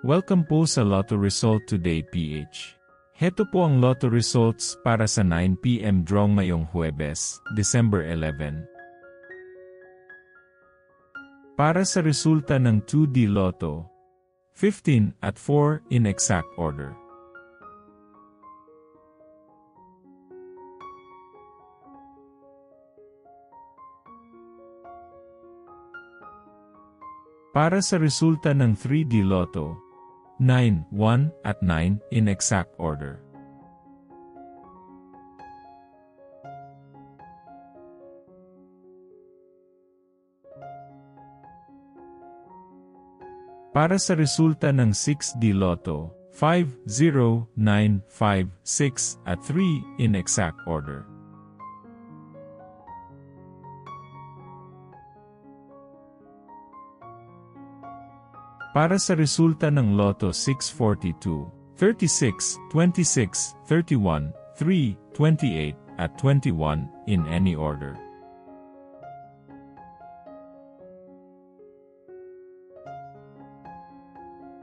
Welcome po sa Lotto Result Today PH. Heto po ang Lotto Results para sa 9 PM draw ngayong Huwebes, December 11. Para sa resulta ng 2D Lotto, 15 at 4 in exact order. Para sa resulta ng 3D Lotto, 9, 1 at 9 in exact order. Para sa resulta ng 6D Lotto, 5, 0, 9, 5, 6 at 3 in exact order. Para sa resulta ng Lotto 642, 36, 26, 31, 3, 28, at 21 in any order.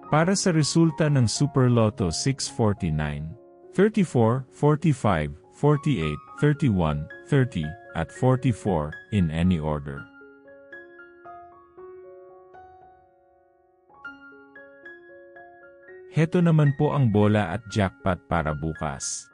Para sa resulta ng Super Lotto 649, 34, 45, 48, 31, 30, at 44 in any order. Heto naman po ang bola at jackpot para bukas.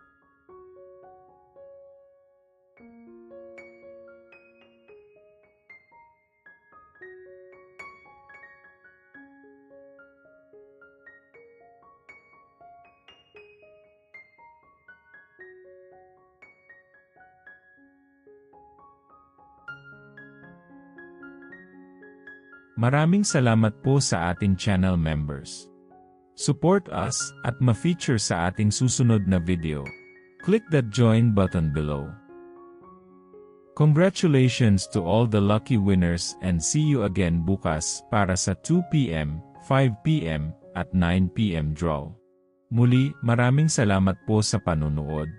Maraming salamat po sa ating channel members. Support us at ma-feature sa ating susunod na video. Click that join button below. Congratulations to all the lucky winners and see you again bukas para sa 2 PM, 5 PM at 9 PM draw. Muli, maraming salamat po sa panunood.